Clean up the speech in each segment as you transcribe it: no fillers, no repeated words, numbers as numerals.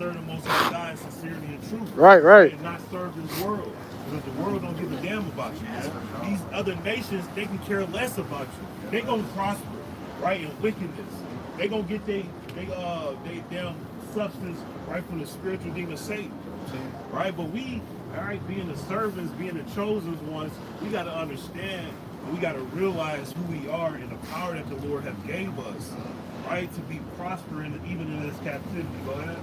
serve the Most High God in sincerity and truth. Right, right. And not serve this world. Because the world don't give a damn about you, man. These other nations, they can care less about you. They gonna prosper, right, in wickedness. They gonna get they damn substance right from the spiritual demon Satan. Right? But we, all right, being the servants, being the chosen ones, we gotta understand and we gotta realize who we are and the power that the Lord has gave us, right, to be prospering even in this captivity. Go ahead.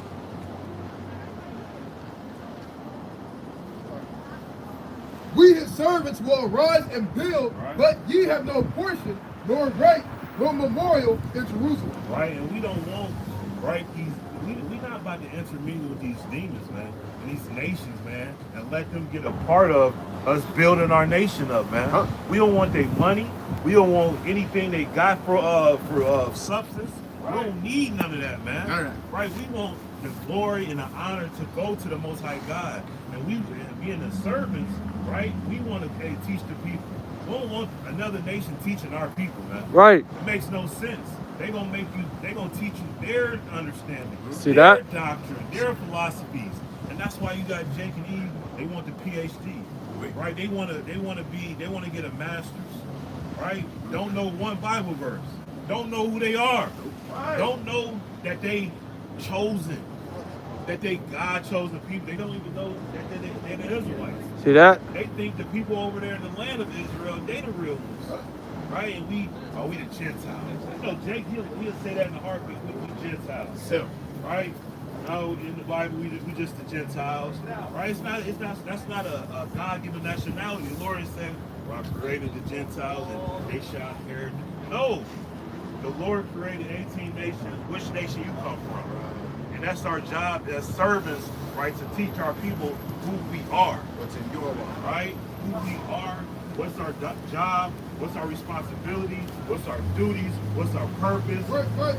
We his servants will arise and build, Right. but ye have no portion, nor right, nor memorial in Jerusalem. Right, and we don't want, right, we not about to intermingle with these demons, man, and these nations, man, and let them get a part of us building our nation up, man. Huh. We don't want their money. We don't want anything they got for substance. We don't need none of that, man. None of that. Right, we want the glory and the honor to go to the Most High God, and we, being the servants, right, we want to teach the people. We don't want another nation teaching our people, man. Right. It makes no sense. They're gonna teach you their understanding, See their that? doctrine, their philosophies. And that's why you got Jake and Eve, they want the PhD. Right? They wanna get a master's. Right? Don't know one Bible verse. Don't know who they are. Don't know that they chosen. That they God chosen people. They don't even know that they're the Israelites. See that? They think the people over there in the land of Israel, they the real ones. Right? And we the Gentiles. You know, Jake, he'll say that in the heartbeat. We Gentiles. So, Right? No, in the Bible, we just the Gentiles. Right? That's not a God-given nationality. The Lord is saying, well, I created the Gentiles and they shall inherit. No. The Lord created 18 nations. Which nation you come from? And that's our job as servants, right, to teach our people who we are. what's in your life? Right? Who we are, what's our job, what's our responsibility, what's our duties, what's our purpose,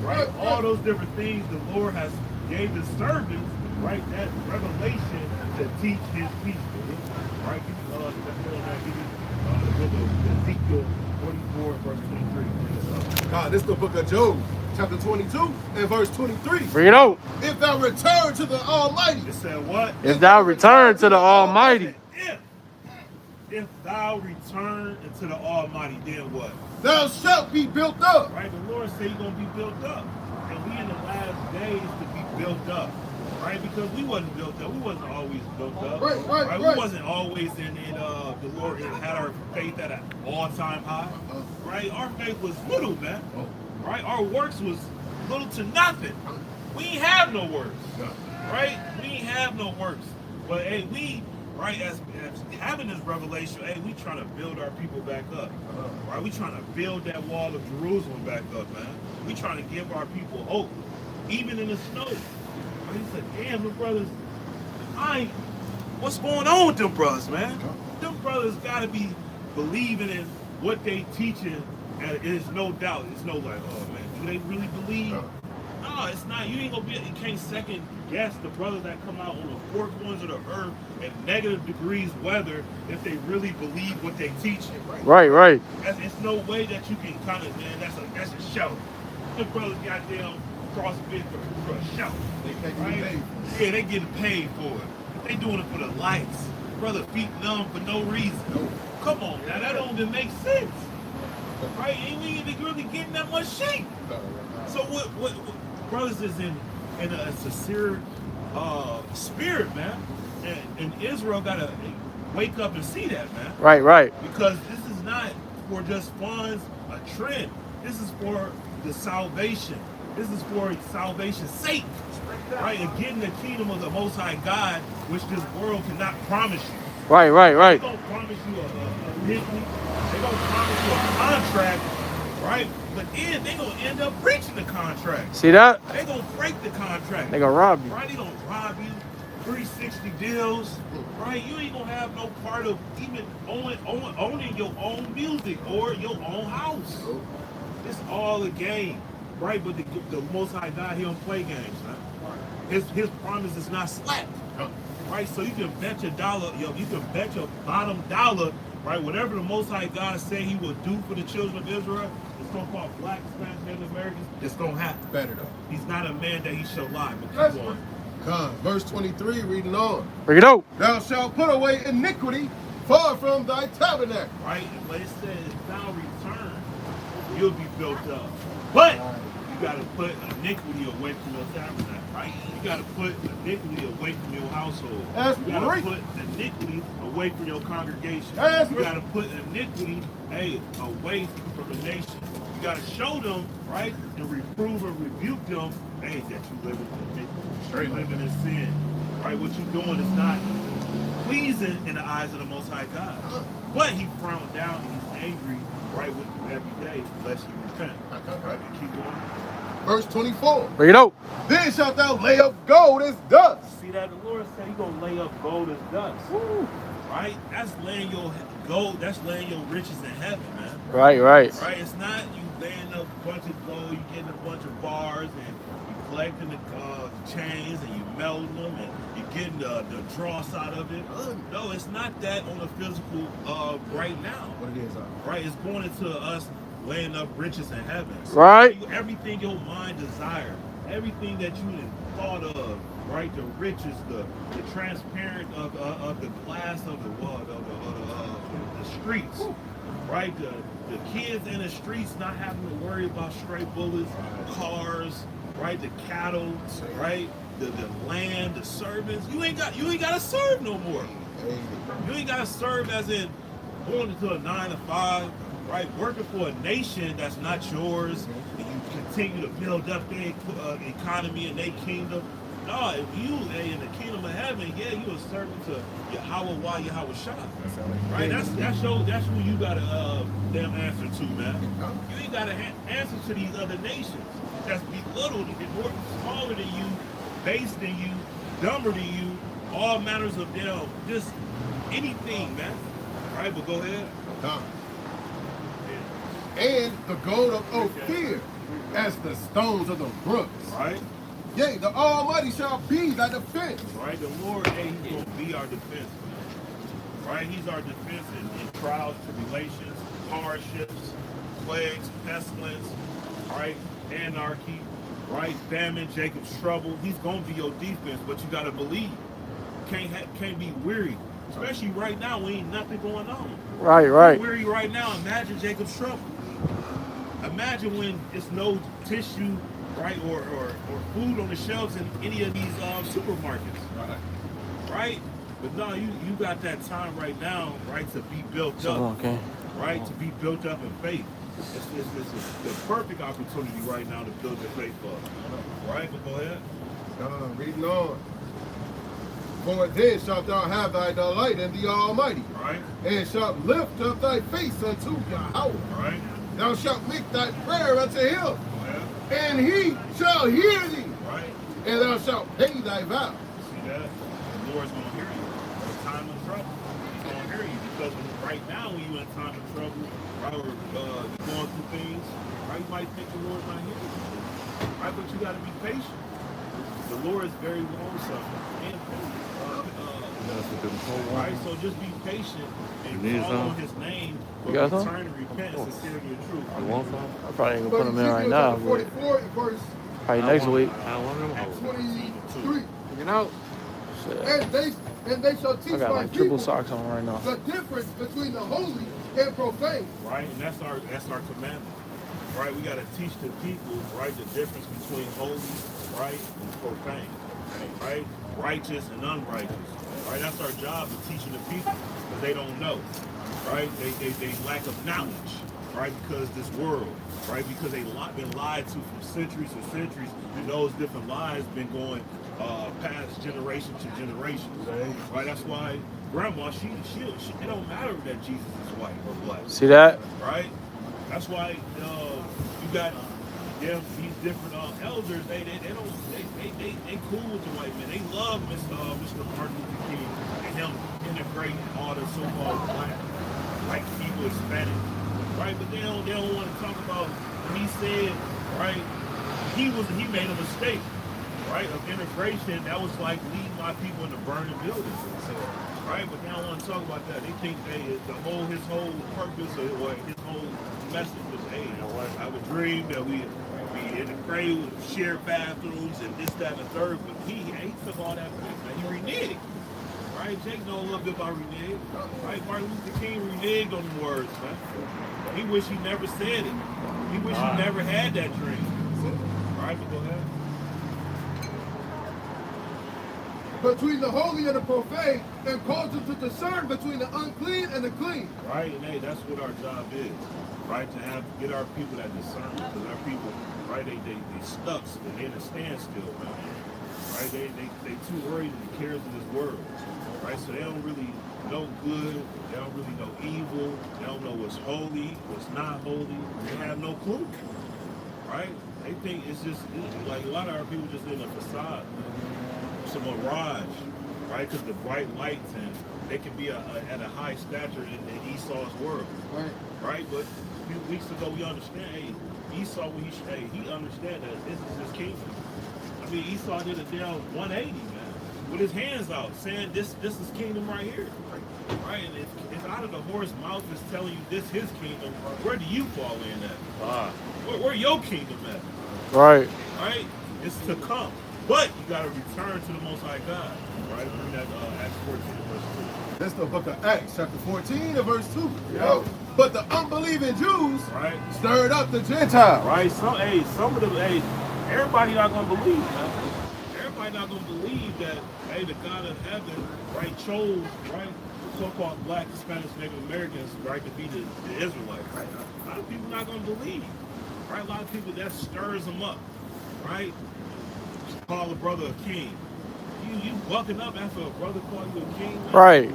right? All those different things the Lord has gave his servants, right? That revelation to teach his people, right? Give me, the book of Ezekiel 44, verse 23. God, this is the book of Job, chapter 22 and verse 23. Bring it out. If thou return to the Almighty, It said what? If thou return to the Almighty, If thou return into the Almighty, then what? thou shalt be built up. Right? The Lord said you're going to be built up. And we in the last days to be built up. Right? Because we wasn't built up. We wasn't always built up. Right. We wasn't always in the Lord had our faith at an all-time high. Right? Our faith was little, man. Right? Our works was little to nothing. We ain't have no works. Right? We ain't have no works. But hey, we, right, as having this revelation, hey, we trying to build our people back up. Right? We trying to build that wall of Jerusalem back up, man. We trying to give our people hope, even in the snow. Right? He said, damn, the brothers, what's going on with them brothers, man? Them brothers got to be believing in what they teaching, and there's no doubt. It's no like, oh man, do they really believe? No, it's not. You ain't gonna you can't second guess the brothers that come out on the fourth ones of the earth at negative degrees weather if they really believe what they teaching. right. It's no way that you can kind of, man. That's a show. The brothers goddamn CrossFit for a show. They can't Right? get paid. Yeah, they getting paid for it. They doing it for the lights. Brother feet numb for no reason. Come on now, that don't even make sense. Right? Ain't we even really getting that much shape. So what brothers is in a sincere spirit, man. And Israel gotta wake up and see that, man. Right. Because this is not for just funds, a trend. This is for the salvation. This is for salvation's sake. Right? And getting the kingdom of the Most High God, which this world cannot promise you. Right. They don't promise you a Bentley. They don't promise you a contract, right? But then they gonna end up breaching the contract. See that? They gonna break the contract. They gonna rob you. Right? They gonna rob you. 360 deals. Right? You ain't gonna have no part of even owning your own music or your own house. It's all a game, right? But the Most High God, he don't play games, man. His promise is not slapped. Right, so you can bet your dollar, you can bet your bottom dollar, right? Whatever the Most High God said he will do for the children of Israel, the so-called black, Spanish, Native Americans, it's gonna happen. Better though. He's not a man that he shall lie. But keep on. Verse 23, reading on. Bring it out. Thou shalt put away iniquity far from thy tabernacle. Right? But it says, if thou return, you'll be built up. But you got to put iniquity away from your tabernacle, right? You got to put iniquity away from your household. That's you got to right. put iniquity away from your congregation. That's you right. got to put iniquity, away from the nation. You got to show them, right, and reprove and rebuke them, that you live in iniquity, straight living in sin, right? What you're doing is not pleasing in the eyes of the Most High God. But he frowned down and he's angry, right, with you every day, unless you repent. Right? And keep going. Verse 24. Bring it out. Then shalt thou lay up gold as dust. See that? The Lord said he's going to lay up gold as dust. Woo. Right? That's laying your gold, that's laying your riches in heaven, man. Right. Right? It's not you laying up a bunch of gold, you getting a bunch of bars, and you collecting the chains, and you melting them, and you're getting the dross out of it. No, it's not that on the physical right now. What it is, Right? It's going into us laying up riches in heaven. So Right. everything your mind desire, everything that you thought of, right? The riches, the transparent of the glass of the streets, right? The kids in the streets not having to worry about stray bullets, cars, right? The cattle, right? The land, the servants. You ain't got to serve no more. You ain't got to serve as in going into a 9 to 5. Right, working for a nation that's not yours, and you continue to build up their economy and their kingdom. No, if you in the kingdom of heaven, you a servant to Yahweh Yahweh Shah. Right, that's who you gotta damn answer to, man. You ain't gotta answer to these other nations that's belittled and more smaller than you, base than you, dumber than you, all manners of them, just anything, man. Right, but go ahead. And the gold of Ophir as the stones of the brooks. Right? Yea, the Almighty shall be thy defense. Right? The Lord, he's going to be our defense. Right? He's our defense in trials, tribulations, hardships, plagues, pestilence, right? Anarchy, right? Famine, Jacob's trouble. He's going to be your defense, but you got to believe. Can't be weary. Especially right now, when ain't nothing going on. Right. You're weary right now. Imagine Jacob's trouble. Imagine when there's no tissue, right, or food on the shelves in any of these supermarkets, right? But no, you got that time right now, right, to be built up, right, to be built up in faith. It's the perfect opportunity right now to build your faith up, right? But go ahead. Reading on. For then shalt thou have thy delight in the Almighty, right, and shalt lift up thy face unto Yahweh. Right. Thou shalt make thy prayer unto him, and he shall hear thee, right, and thou shalt pay thy vow. See that? The Lord's going to hear you in a time of trouble. He's going to hear you because right now when you're in time of trouble, right, or you're going through things, right, you might think the Lord's not hearing you, right, but you got to be patient. The Lord is very long-suffering and patient. Right, so just be patient and call on his name, but return and repent and sincerity and truth. I probably ain't gonna put them in right now, but 44 verse probably next week. 23. You know? Shit. And they shall teach I got my like triple people socks on right now. the difference between the holy and profane. Right, and that's our commandment. Right, we got to teach the people, right, the difference between holy, right, and profane. Right, righteous and unrighteous. Right, that's our job of teaching the people because they don't know. Right, they lack of knowledge. Right, because this world, right, because they've been lied to from centuries and centuries, and those different lies been going past generation to generation. Right, that's why grandma, she it don't matter that Jesus is white or black. See that? Right, that's why you got these different elders. They cool with the white man. They love Mr. Martin Luther King and him integrating all the so-called black people, Hispanic, right? But they don't want to talk about when he said, right, he made a mistake, right, of integration. That was like leading my people into burning buildings, right? But they don't want to talk about that. They think his whole purpose or his whole message was, hey, I have a dream that we be in the cradle with shared bathrooms and this, that, and the third. But he took all that place, man. He reneged. Right? Jake know a little bit about renege. Right? Martin Luther King reneged on the words, man. He wish he never said it. He wish he never had that dream. Right? But go ahead. Between the holy and the profane, and cause them to discern between the unclean and the clean. Right, and hey, that's what our job is, right? To get our people that discern, because our people, right, they stuck, they in a standstill, man. Right, they too worried in the cares of this world, right? So they don't really know good, they don't really know evil, they don't know what's holy, what's not holy. They have no clue, right? They think it's like a lot of our people just in a facade. It's a mirage, right? Because the bright lights and they can be at a high stature in Esau's world, right? But a few weeks ago we understand, hey, Esau, he understand that this is his kingdom. I mean, Esau did a damn 180, man, with his hands out, saying this is kingdom right here, right? And if out of the horse's mouth is telling you this his kingdom, where do you fall in at? Where your kingdom at? Right. Right? It's to come. But you got to return to the Most High God, right? Bring that Acts 14 verse 2. That's the book of Acts, chapter 14 and verse 2. Yeah. But the unbelieving Jews right. stirred up the Gentiles. Right. Some of them, everybody not gonna believe that. Everybody not gonna believe that, the God of heaven, right, chose, right, so-called black, Spanish, Native Americans, right, to be the Israelites. Right? A lot of people not gonna believe. Right? A lot of people that stirs them up, right? Call a brother a king. You bucking up after a brother call you a king? Man? Right.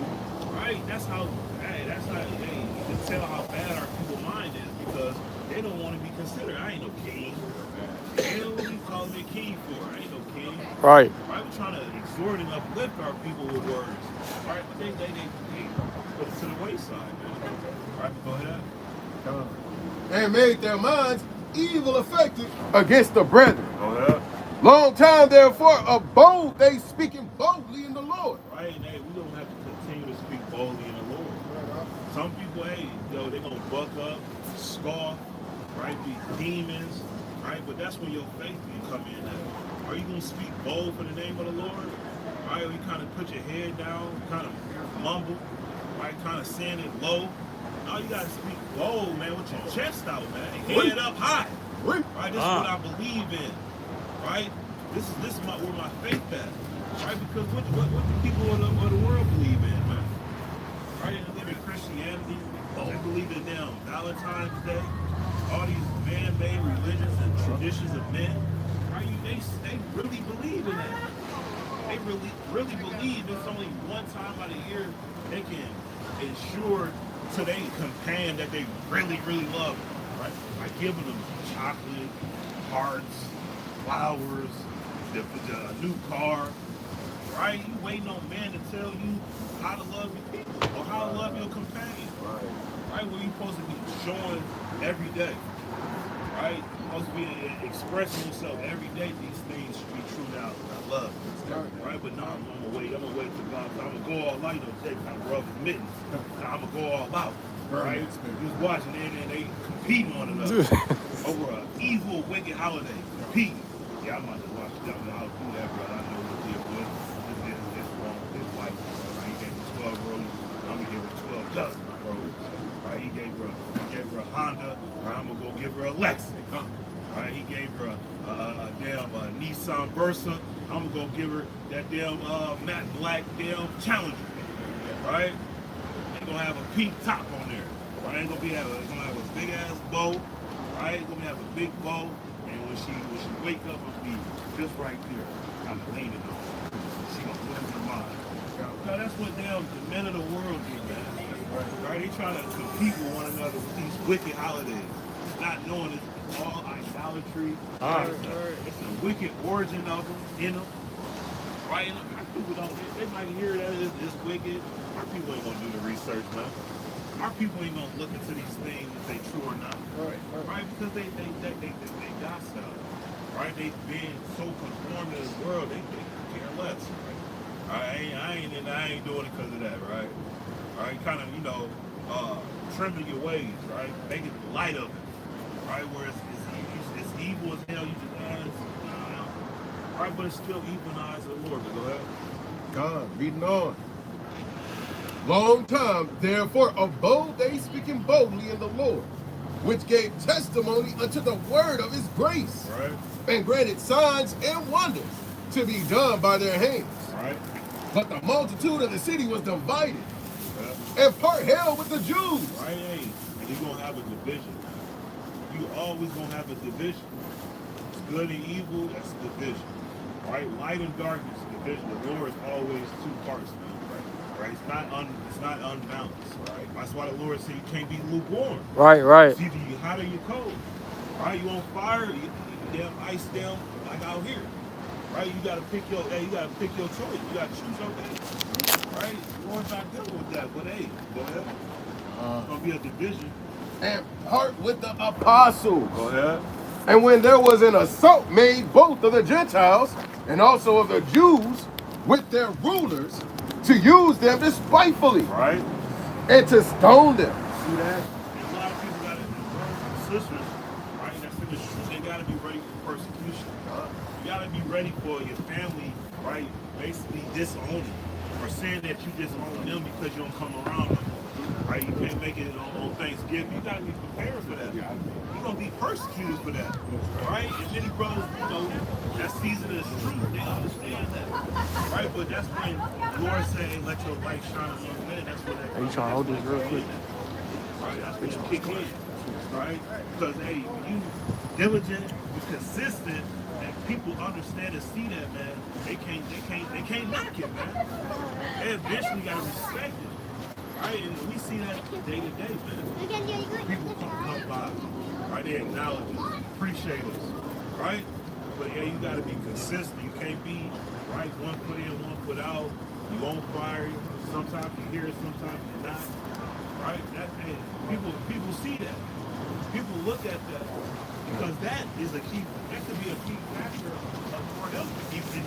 Right? That's how you can tell how bad our people mind is, because they don't want to be considered. I ain't no king. Hell, what you calling me a king for? I ain't no king. Right. Right? We're trying to exhort and uplift our people with words. Right? But they put it to the wayside, man. Right? Go ahead. And made their minds evil affected against the brethren. Go ahead. Long time, therefore, abode they speaking boldly in the Lord. Right, and we don't have to continue to speak boldly in the Lord. Some people, they're going to buck up, scoff, right, be demons, right? But that's where your faith can come in at. Are you going to speak bold for the name of the Lord? Right, or you kind of put your head down, kind of mumble, right, kind of saying it low? No, you got to speak bold, man, with your chest out, man, head up high. Right, this is what I believe in. Right? This is where my faith at. Right? Because what the people of the world believe in, man? Right? They believe in Christianity. They believe in damn Valentine's Day. All these man-made religions and traditions of men. Right? They really believe in that. They really believe it's only one time out of the year they can ensure to their companion that they really, really love them. Right? By giving them chocolate, hearts, flowers, the new car, right? You waiting on man to tell you how to love your people or how to love your companion, right? Where you supposed to be showing every day, right? You're supposed to be expressing yourself every day. These things should be true now. I love you, right? But no, I'm gonna wait till God. I'm gonna go all out. Take my brother's mittens. I'm gonna go all out. Right? Just watching it and they competing on another over an evil, wicked holiday. Competing. Yeah, I'm about to watch that. I'll do that, brother. I know what he did. This wrong with his wife. Right? He gave her 12 rolls. I'm gonna give her 12 dozen rolls. Right? He gave her a Honda. Right? I'm gonna go give her a Lexus. Right? He gave her a damn Nissan Versa. I'm gonna go give her that damn matte black damn Challenger. Right? They're gonna have a pink top on there. Right? It's gonna have a big ass bow. Right? It's gonna have a big bow. And when she wake up, I'm gonna be just right there, kind of leaning on her. She gonna lose her mind. Now that's what damn the men of the world do, man. Right? They try to compete with one another with these wicked holidays, not knowing it's all idolatry. It's a wicked origin of them in them. Right? And our people they might hear that it's wicked. Our people ain't gonna do the research, man. Our people ain't gonna look into these things if they true or not. Right? Because they got stuff. Right? They being so conformed to this world, they care less. Right? I ain't doing it because of that, right? Right? Kind of, trimming your ways, right? Making light of it. Right? Where it's evil as hell. You just right, but it's still evil in the eyes of the Lord. But go ahead. God, reading on. Long time, therefore, abode they speaking boldly in the Lord, which gave testimony unto the word of his grace, Right. and granted signs and wonders to be done by their hands. Right. But the multitude of the city was divided, Yeah. and part held with the Jews. Right, hey, and you're gonna have a division. You always gonna have a division. It's good and evil, that's a division. Right? Light and darkness, division. The Lord is always two parts, man. Right? It's not unbalanced, right? That's why the Lord said you can't be lukewarm. Right, right. It's either you hot or you cold. Right? You on fire, you damn ice down like out here. Right? You gotta pick your choice. You gotta choose your day. Right? The Lord's not dealing with that, but hey, go ahead. It's gonna be a division. And part with the apostles. Go ahead. And when there was an assault made both of the Gentiles and also of the Jews with their rulers to use them despitefully, Right? and to stone them. See that? And a lot of people got brothers and sisters, right? That's in the truth. They gotta be ready for persecution. You gotta be ready for your family, right? Basically disowning or saying that you disown them because you don't come around them. Right? You can't make it on Thanksgiving. You gotta be prepared for that. You're gonna be persecuted for that. Right? And many brothers, that season is true. They understand that. Right? But that's when the Lord saying, let your light shine among men. That's what that. Are you trying to hold this real quick? Right? That's when you kick in. Right? Because hey, you diligent, you consistent, and people understand and see that, man. They can't knock it, man. They eventually gotta respect it. Right, and we see that day to day, man. People come by, right? They acknowledge us, appreciate us, right? But yeah, you gotta be consistent. You can't be right one foot in, one foot out. You on fire. Sometimes you hear it, sometimes you're not. Right? That hey, people see that. People look at that because that is a key. That could be a key factor for them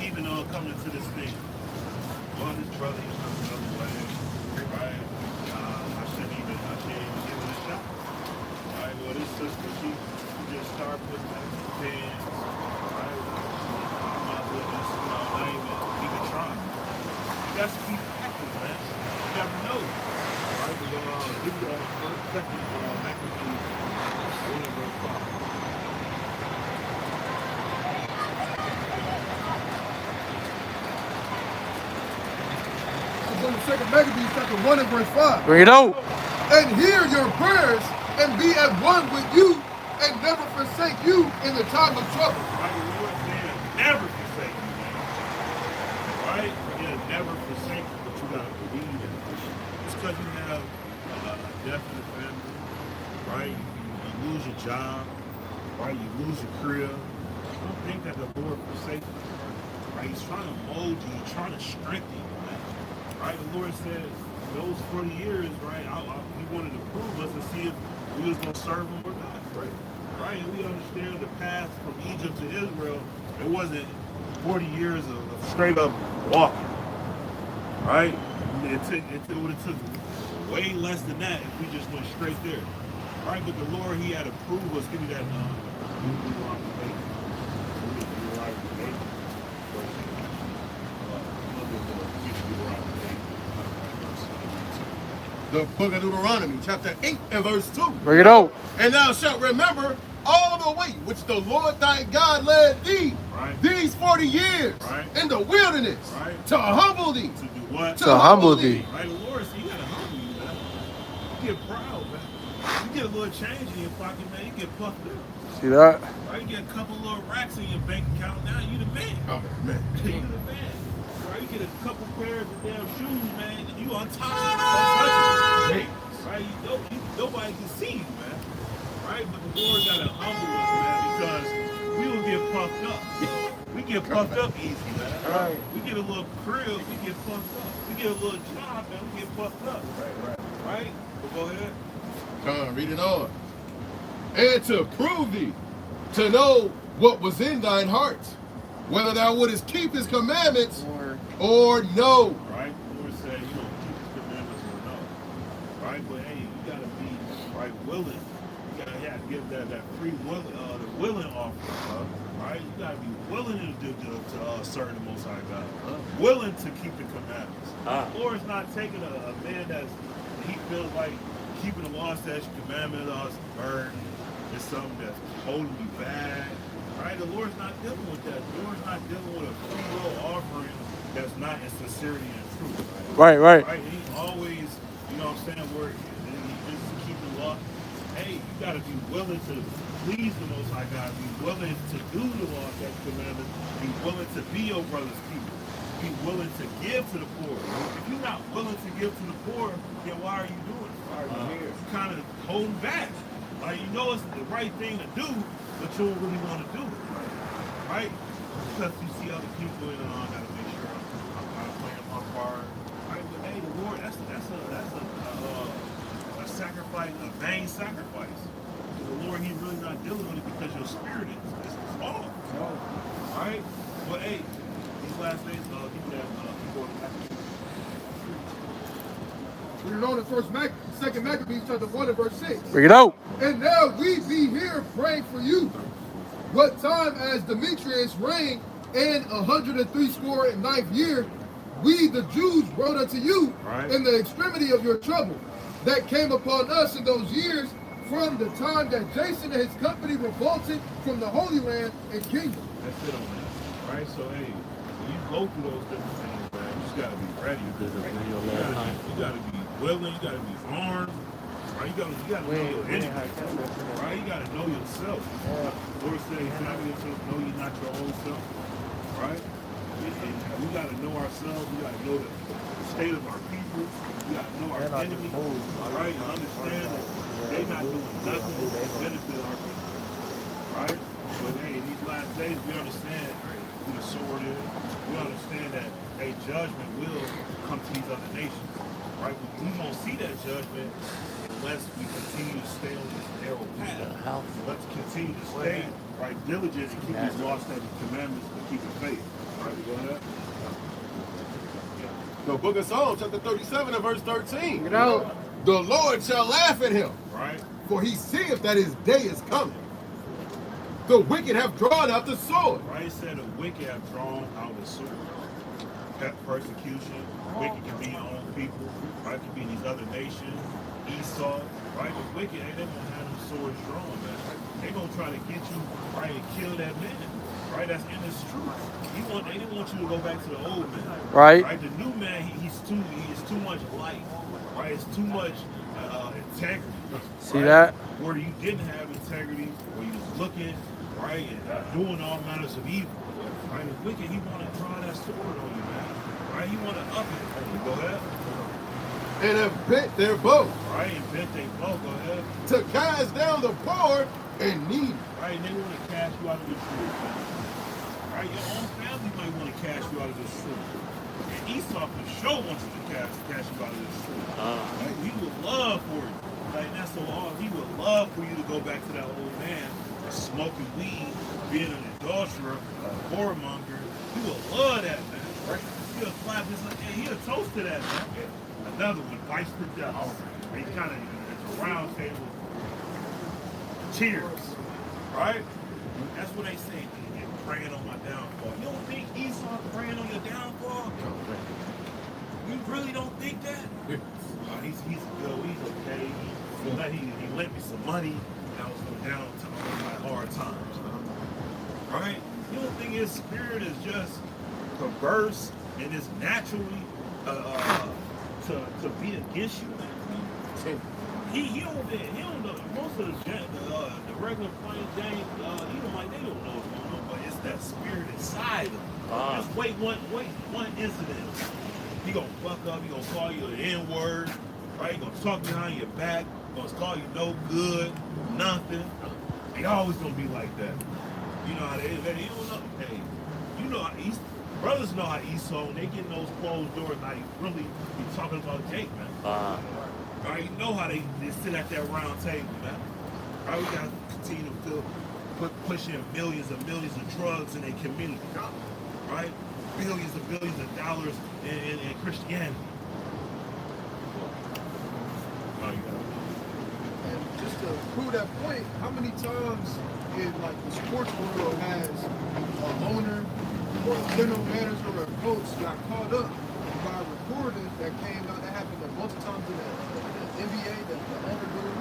even coming to this thing. Well, this brother is coming the other way, right? I can't even give it a shot. Right? Well, this sister, she just started putting back in pants. Right? I'm not doing this, not even trying. That's key factors, man. You never know. Right? We're going to give you first, second, Mackie, verse 5. It's on the second Maccabees, chapter 1 and verse 5. Bring it out. And hear your prayers and be at one with you and never forsake you in the time of trouble. Right? The Lord said, never forsake you, man. Right? He'll never forsake you, but you got to believe in it. It's because you have a death in the family, right? You lose your job, right? You lose your career. Don't think that the Lord forsake you, right? He's trying to mold you. He's trying to strengthen you, man. Right? The Lord said, those 40 years, right? He wanted to prove us and see if we was going to serve him or not, right? Right? And we understand the path from Egypt to Israel, it wasn't 40 years of straight up walking, right? It would have took way less than that if we just went straight there, right? But the Lord, he had to prove us, give me that The book of Deuteronomy, chapter 8 and verse 2. Bring it out. And thou shalt remember all the way which the Lord thy God led thee these 40 years in the wilderness to humble thee. To do what? To humble thee. Right, the Lord said, you gotta humble you, man. You get proud, man. You get a little change in your pocket, man. You get puffed up. See that? Right, you get a couple little racks in your bank account. Now you the man. Oh, man. You the man. Right, you get a couple pairs of damn shoes, man. You untouchable. Right, nobody can see you, man. Right, but the Lord gotta humble us, man, because we will get puffed up. We get puffed up easy, man. Right. We get a little crib, we get puffed up. We get a little job, man, we get puffed up. Right? But go ahead. Come on, read it on. And to prove thee, to know what was in thine heart, whether thou wouldest keep his commandments or no. Right? The Lord said, you don't keep his commandments or no. Right? But hey, you gotta be willing. You gotta yeah, give that free will, the willing offering, right? You gotta be willing to serve the Most High God, willing to keep the commandments. The Lord is not taking a man that's he feels like keeping the law, statute, commandment, is burden. It's something that's holding you back, right? The Lord's not dealing with that. The Lord's not dealing with a free will offering that's not in sincerity and truth. Right. Right? He always, you know what I'm saying, where he just keep the law. Hey, you got to be willing to please the Most High God. Be willing to do the law, that commandments. Be willing to be your brother's keeper. Be willing to give to the poor. If you're not willing to give to the poor, then why are you doing it? You're kind of holding back. Like, you know it's the right thing to do, but you don't really want to do it. Right? Because you see other people, and I got to make sure I'm playing my part. Right? But hey, the Lord, that's a sacrifice, a vain sacrifice. The Lord, He's really not dealing with it because your spirit is off. Right? But hey, these last days, people that people Read it on in Second Maccabees chapter 1 and verse 6. Bring it out. And now we be here praying for you. What time as Demetrius reigned in 169th year, we the Jews wrote unto you in the extremity of your trouble that came upon us in those years from the time that Jason and his company revolted from the Holy Land and kingdom. That's it on that. Right? So hey, when you go through those different things, man, you just gotta be ready. You gotta be willing, you gotta be armed. Right? You gotta know your enemy. Right? You gotta know yourself. The Lord said, examine yourself, know you're not your own self. Right? And we gotta know ourselves, we gotta know the state of our people, we gotta know our enemy, right? And understand that they're not doing nothing to benefit our people. Right? But hey, in these last days we understand who the sword is. We understand that a judgment will come to these other nations. Right? But we won't see that judgment unless we continue to stay on this narrow path. Let's continue to stay diligent and keep these laws, statutes, commandments, and keep the faith. All right, go ahead. The book of Psalms, chapter 37 and verse 13. Bring it out. The Lord shall laugh at him, Right? for he seeth that his day is coming. The wicked have drawn out the sword. Right? It said the wicked have drawn out the sword. Persecution. Wicked can be your own people. Right? Can be in these other nations. Esau. Right? The wicked, they don't have them swords drawn, man. They gonna try to get you right and kill that man. Right? That's in his truth. They didn't want you to go back to the old man. Right. The new man, he is too much light. Right? It's too much integrity. See that? Where you didn't have integrity, where you was looking, right, and doing all manners of evil. Right? The wicked, he want to draw that sword on you, man. Right? He want to up it on you. Go ahead. And have bent their bow. Right? And bent their bow. Go ahead. To cast down the poor and needy. Right? And they want to cast you out of the truth. Right? Your own family might want to cast you out of this truth. And Esau for sure wants you to cast you out of this truth. Right? He would love for you. Like, that's so hard. He would love for you to go back to that old man, smoking weed, being an adulterer, a whoremonger. He would love that, man. Right? He'll clap his hand. He'll toast to that, man. Another one, vice for death. He kind of, it's a round table. Cheers. Right? That's what they say. They're praying on my downfall. You don't think Esau praying on your downfall? You really don't think that? He's good. He's okay. He lent me some money. And I was going down to my hard times. Right? You don't think his spirit is just perverse and is naturally to be against you? He don't know. Most of the regular plain Jane, they don't know what's going on, but it's that spirit inside of him. Just wait one incident. He gonna fuck up. He gonna call you an N-word, right? He gonna talk behind your back. He gonna call you no good, nothing. They always gonna be like that. You know how they don't know. Hey, you know how brothers know how Esau, when they get in those closed doors, how he really be talking about Jake, man. Right? You know how they sit at that round table, man. Right? We gotta continue to push in millions and millions of drugs in their community. Right? Billions and billions of dollars in Christianity. Oh, you got it. just to prove that point, how many times in like the sports world has an owner or a general manager or a coach got caught up by recordings that came out? That happened a bunch of times in the NBA. The owner dude,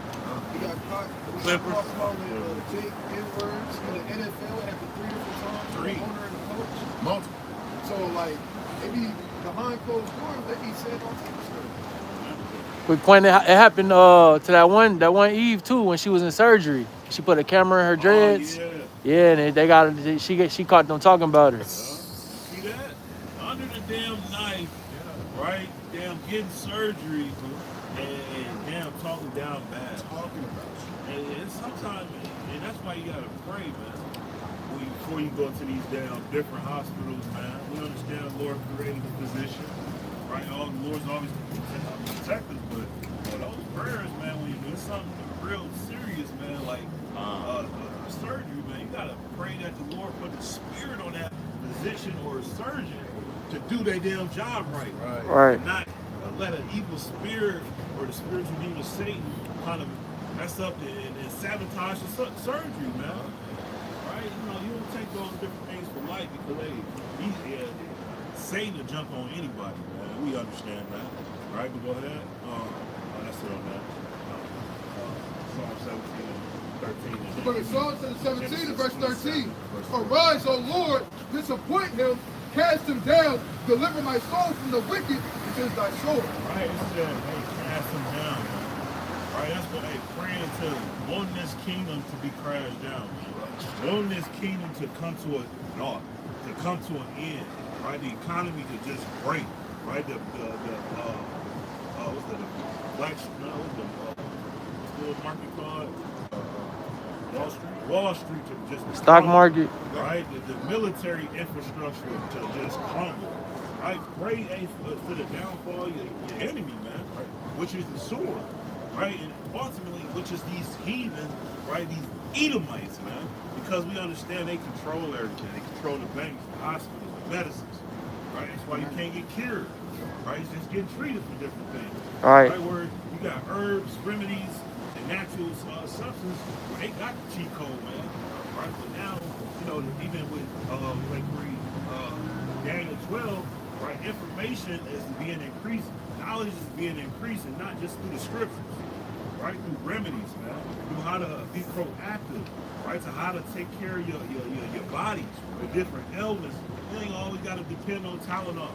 he got caught. He got caught calling Jake N-words. In the NFL, it happened 3 different times. The owner and the coach. Multiple. So like maybe behind closed doors, they be saying all types of stuff. We pointed. It happened to that one Eve too when she was in surgery. She put a camera in her dreads. Oh, yeah, and they got she caught them talking about her. See that? Under the damn knife, right? Damn getting surgery and damn talking down bad. Talking about you. And sometimes, and that's why you gotta pray, man. Before you go to these damn different hospitals, man. We understand the Lord created the physician, right? All the Lord's always protect us, but those prayers, man, when you do something real serious, man, like surgery, man, you gotta pray that the Lord put the spirit on that physician or surgeon to do their damn job right. Right. Not let an evil spirit or the spiritual demon of Satan kind of mess up and sabotage the surgery, man. Right? You know, you don't take those different things for light because Satan will jump on anybody, man. We understand that. Right? But go ahead. That's it on that. Psalm 17 and 13. But in Psalm 17 and verse 13, arise, O Lord, disappoint him, cast him down, deliver my soul from the wicked, which is thy sword. Right? It said, hey, cast him down, man. Right? That's what they praying to want this kingdom to be crashed down. Want this kingdom to come to an end. Right? The economy to just break. Right? The market called? Wall Street to just Stock crumble, market. right? The military infrastructure to just crumble, right? Pray for the downfall of your enemy, man, right? Which is the sword, right? And ultimately, which is these heathens, right? These Edomites, man, because we understand they control everything. They control the banks, the hospitals, the medicines, right? That's why you can't get cured, right? It's just getting treated for different things, Right. Where you got herbs, remedies, and natural substances, where they got the cheat code, man, right? But now, you know, even with Daniel 12, right? Information is being increased, knowledge is being increased, and not just through the scriptures, right? Through remedies, man, through how to be proactive, right? To how to take care of your bodies with different ailments. You ain't always got to depend on Tylenol,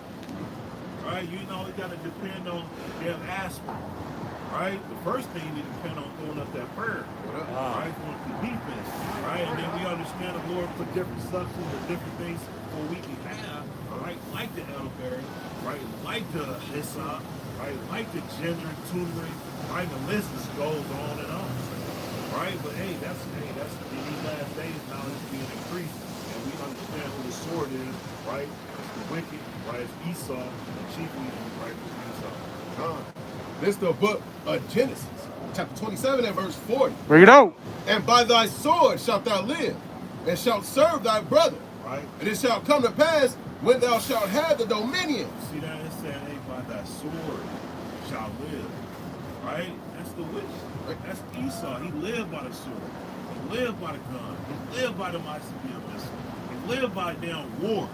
right? You ain't always got to depend on damn aspirin, right? The first thing you need to depend on throwing up that prayer, right? Going to defense, right? And then we understand the Lord put different substances or different things for we can have, right? Like the elderberry, right? Like the hyssop, right? Like the ginger, turmeric, right? The list just goes on and on, right? But hey, that's in these last days now it's being increased, and we understand who the sword is, right? It's the wicked, right? It's Esau, and chiefly, right? It's Esau. This is the book of Genesis, chapter 27 and verse 40. Bring it out. And by thy sword shalt thou live, and shalt serve thy brother. Right? And it shall come to pass when thou shalt have the dominion. See that? It said, hey, by thy sword shall live. Right? That's the witch. That's Esau. He lived by the sword. He lived by the gun. He lived by the Mycenaean missile. He lived by damn war.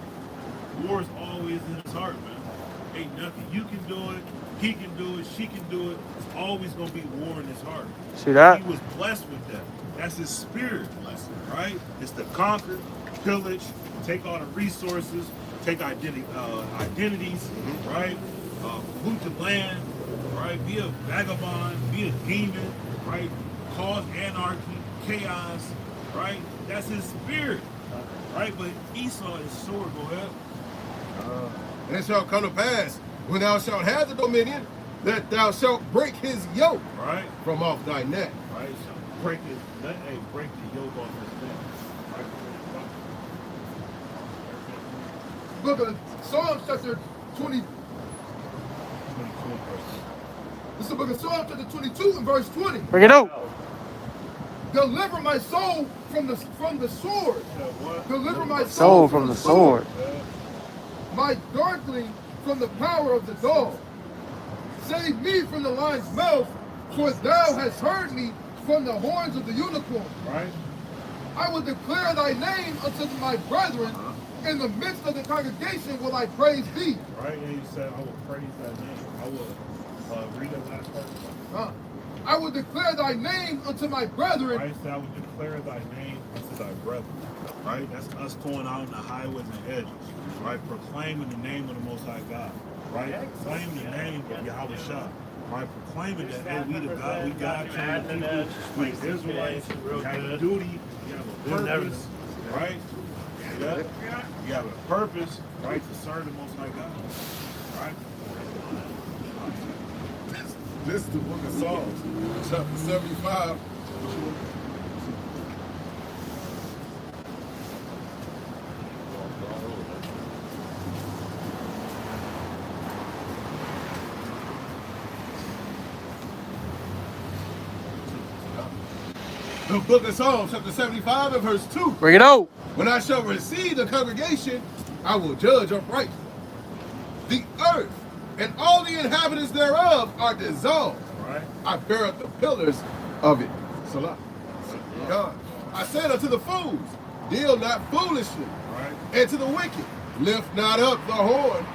War is always in his heart, man. Ain't nothing. You can do it. He can do it. She can do it. It's always going to be war in his heart. See that? He was blessed with that. That's his spirit, right? It's to conquer, pillage, take all the resources, take identities, right? Loot the land, right? Be a vagabond, be a demon, right? Cause anarchy, chaos, right? That's his spirit, right? But Esau is sword, go ahead. And it shall come to pass when thou shalt have the dominion, that thou shalt break his yoke Right? from off thy neck. Right? So break his, break the yoke off his neck. Right? Book of Psalms chapter 20. 22 This is the book of Psalms chapter 22 and verse 20. Bring it out. Deliver my soul from the sword. Deliver my Soul from the sword. My darkling from the power of the dog. Save me from the lion's mouth, for thou hast heard me from the horns of the unicorn. Right? I will declare thy name unto my brethren. In the midst of the congregation will I praise thee. Right? And he said, I will praise thy name. I will read the last part. I will declare thy name unto my brethren. Right? So I will declare thy name unto thy brethren. Right? That's us going out on the highways and edges. Right? Proclaiming the name of the Most High God. Right? Proclaiming the name of Yahweh Shah. Right? Proclaiming that, hey, we the God, we God chosen people, we Israelites, we have a duty, we have a purpose, right? Yeah. You have a purpose, right, to serve the Most High God. Right? This is the book of Psalms, chapter 75. The book of Psalms, chapter 75 and verse 2. Bring it out. When I shall receive the congregation, I will judge upright. The earth and all the inhabitants thereof are dissolved. Right. I bear up the pillars of it. Salah. God. I said unto the fools, deal not foolishly. Right. And to the wicked, lift not up the horn.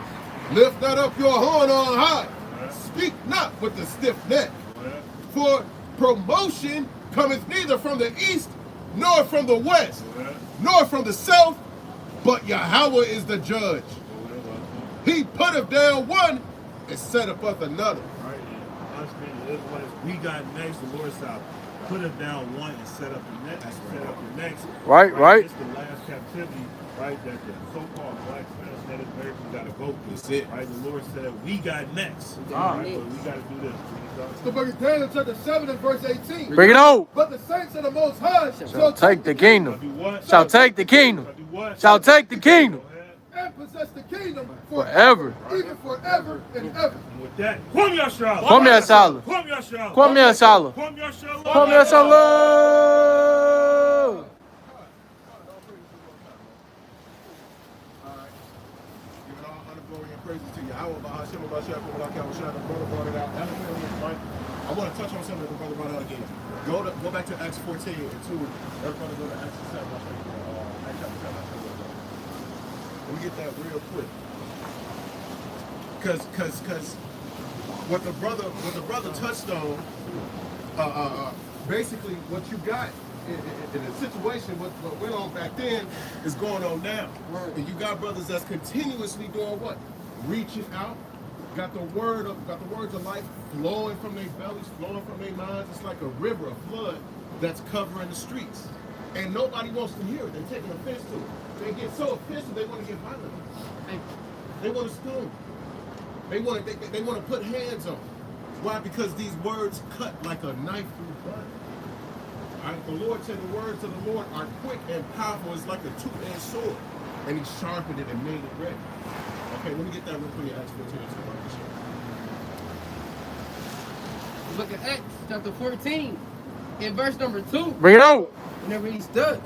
Lift not up your horn on high. Right. Speak not with the stiff neck. Right. For promotion cometh neither from the east, nor from the west, Right. nor from the south, but Yahweh is the judge. He putteth down one and setteth up another. Right. Us being the Israelites, we got next. The Lord said, put us down one and set up the next. Set up the next. Right. It's the last captivity, right? That the so-called black Spanish Americans got to go through. That's it. Right. The Lord said, we got next. Ah. Right. But we got to do this. The book of Daniel chapter 7 and verse 18. Bring it out. But the saints of the Most High Shall take the kingdom. Do what? Shall take the kingdom. Do what? Shall take the kingdom. and possess the kingdom Forever. even forever and ever. And with that, Kwame Yashala. Kwame Yashala. Kwame Yashala. Kwame Yashala. Kwame Yashala. Kwame Yashala. Giving all honor, glory, and praises to Yahweh, Bahashem, Bahashem, Bahashem, the brother brought it out. Right? I want to touch on something that the brother brought out again. Go back to Acts 14 and 2. Everybody go to Acts 7. I'll show you, Acts chapter 7. I'll show you what. Let me get that real quick. Cause what the brother touched on, basically what you got in a situation, what went on back then is going on now. And you got brothers that's continuously doing what? Reaching out, got the words of life flowing from their bellies, flowing from their minds. It's like a river, a flood that's covering the streets. And nobody wants to hear it. They're taking offense to it. They get so offensive they want to get violent. They want to stone. They want to put hands on. Why? Because these words cut like a knife through blood. Right? The Lord said the words of the Lord are quick and powerful. It's like a two-edged sword. And he sharpened it and made it ready. Okay, let me get that real quick. Acts 14. Look at Acts chapter 14 in verse number 2. Bring it out. And it reads thus.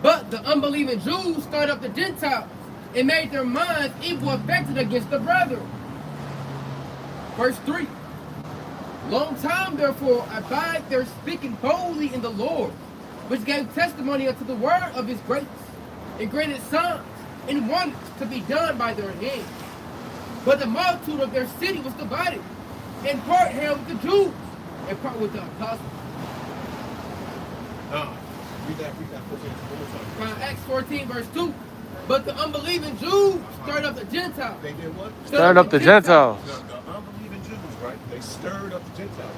But the unbelieving Jews stirred up the Gentiles and made their minds evil affected against the brethren. Verse 3. Long time therefore abide there speaking boldly in the Lord, which gave testimony unto the word of his grace, and granted signs and wonders to be done by their hands. But the multitude of their city was divided, and part held with the Jews, and part with the apostles. Read that 14 one more time. Acts 14 verse 2. But the unbelieving Jews stirred up the Gentiles. They did what? Stirred up the Gentiles. The unbelieving Jews, right? They stirred up the Gentiles.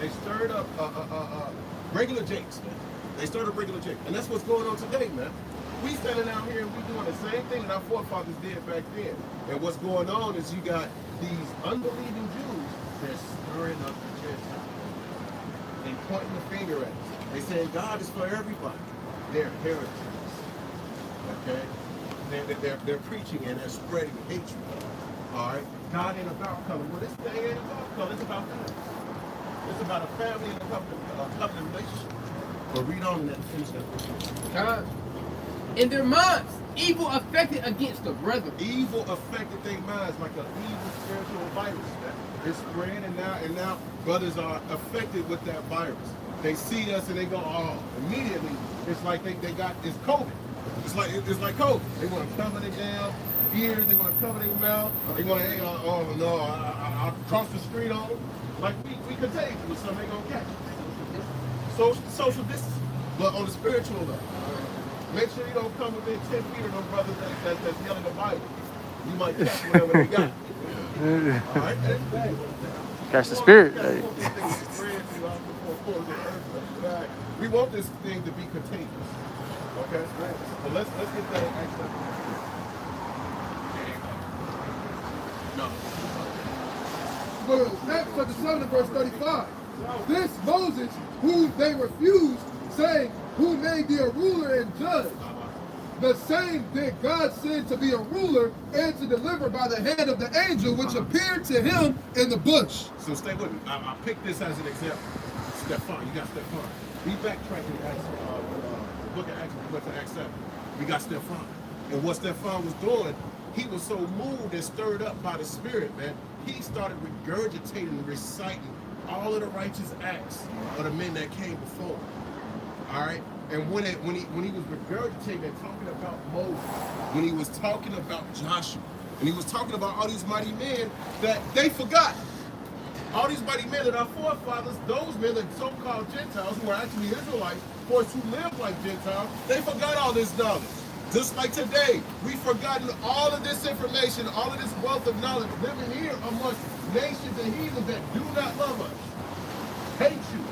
They stirred up regular Jakes, man. They stirred up regular Jakes. And that's what's going on today, man. We standing out here and we doing the same thing that our forefathers did back then. And what's going on is you got these unbelieving Jews that's stirring up the Gentiles. They pointing the finger at us. They saying God is for everybody. They're heretics. Okay? They're preaching and they're spreading hatred. Alright? God ain't about color. Well, this thing ain't about color. It's about that. It's about a family and a covenant relationship. But read on and finish that. God. in their minds, evil affected against the brethren. Evil affected their minds like an evil spiritual virus. It's spread, and now brothers are affected with that virus. They see us and they go, oh, immediately. It's like it's COVID. It's like COVID. They want to cover their damn ears. They want to cover their mouth. They want to, oh no, I'll cross the street on them. Like we contagious with something they gonna catch. Social distance, but on the spiritual level. Make sure you don't come within 10 feet of those brothers that's yelling the Bible. You might catch whatever they got. All right? Catch the spirit. We want this thing to be contagious. Okay? So let's get that action. No. But Acts chapter 7 verse 35. This Moses, whom they refused, saying, who made thee a ruler and judge? The same did God send to be a ruler and to deliver by the hand of the angel which appeared to him in the bush. So stay with me. I picked this as an example. Stephan, you got Stephan. We backtracking Acts, look at Acts, we went to Acts 7. We got Stephan. And what Stephan was doing, he was so moved and stirred up by the Spirit, man. He started regurgitating and reciting all of the righteous acts of the men that came before him. All right? And when he was regurgitating and talking about Moses, when he was talking about Joshua, and he was talking about all these mighty men that they forgot. All these mighty men that our forefathers, those men, the so-called Gentiles, who are actually Israelites, of course, who live like Gentiles, they forgot all this knowledge. Just like today, we've forgotten all of this information, all of this wealth of knowledge, living here amongst nations and heathens that do not love us, hate you.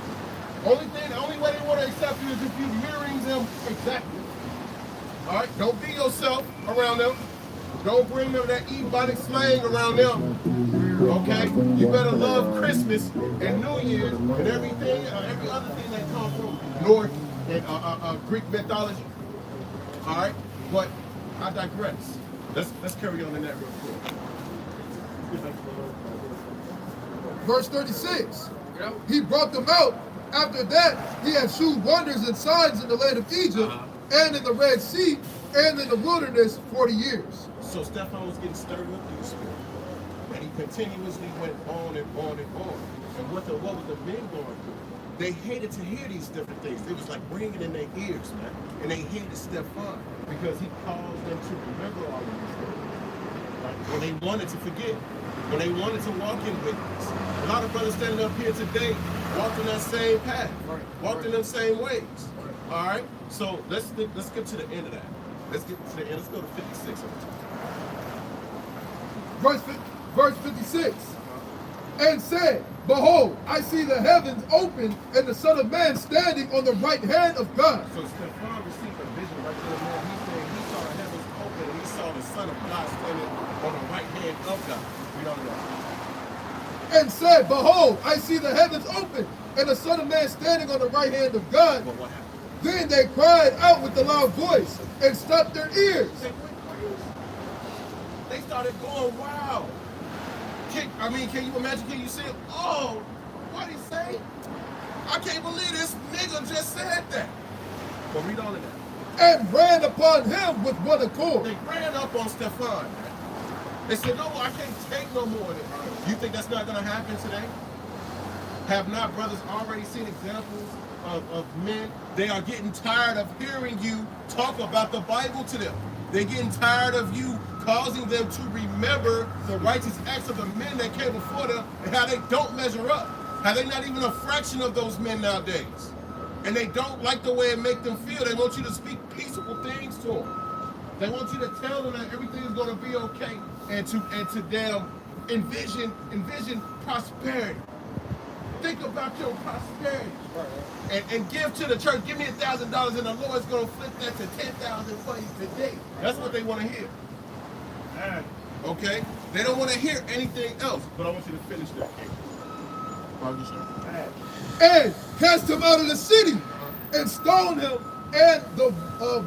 The only way they want to accept you is if you're mirroring them exactly. All right, don't be yourself around them. Don't bring them that ebonic slang around them. Okay, you better love Christmas and New Year's and everything, every other thing that comes from North and Greek mythology. All right, but I digress. Let's carry on in that real quick. Verse 36. He brought them out. After that, he had shewed wonders and signs in the land of Egypt and in the Red Sea and in the wilderness 40 years. So Stephan was getting stirred up in the spirit. And he continuously went on and on and on. And what was the men going through? They hated to hear these different things. It was like ringing in their ears, man. And they hated Stephan because he caused them to remember all of these things. Right? When they wanted to forget, when they wanted to walk in wickedness. A lot of brothers standing up here today walked in that same path, walked in them same ways. All right? So let's get to the end of that. Let's get to the end. Let's go to 56. Verse 56. And said, behold, I see the heavens open and the Son of Man standing on the right hand of God. So Stephan received a vision right there, man. He said he saw the heavens open and he saw the Son of God standing on the right hand of God. We don't know. And said, behold, I see the heavens open and the Son of Man standing on the right hand of God. But what happened? Then they cried out with a loud voice and stopped their ears. They started going, wow. Can you imagine? Can you say, oh, what did he say? I can't believe this nigga just said that. But read on in that. And ran upon him with one accord. They ran up on Stephan. They said, no, I can't take no more of this. You think that's not going to happen today? Have not brothers already seen examples of men? They are getting tired of hearing you talk about the Bible to them. They're getting tired of you causing them to remember the righteous acts of the men that came before them and how they don't measure up. How they're not even a fraction of those men nowadays. And they don't like the way it makes them feel. They want you to speak peaceable things to them. They want you to tell them that everything is going to be okay and to them envision prosperity. Think about your prosperity and give to the church. Give me $1,000 and the Lord's going to flip that to $10,000 for you today. That's what they want to hear. Okay? They don't want to hear anything else. But I want you to finish that. And cast him out of the city and stoned him. And the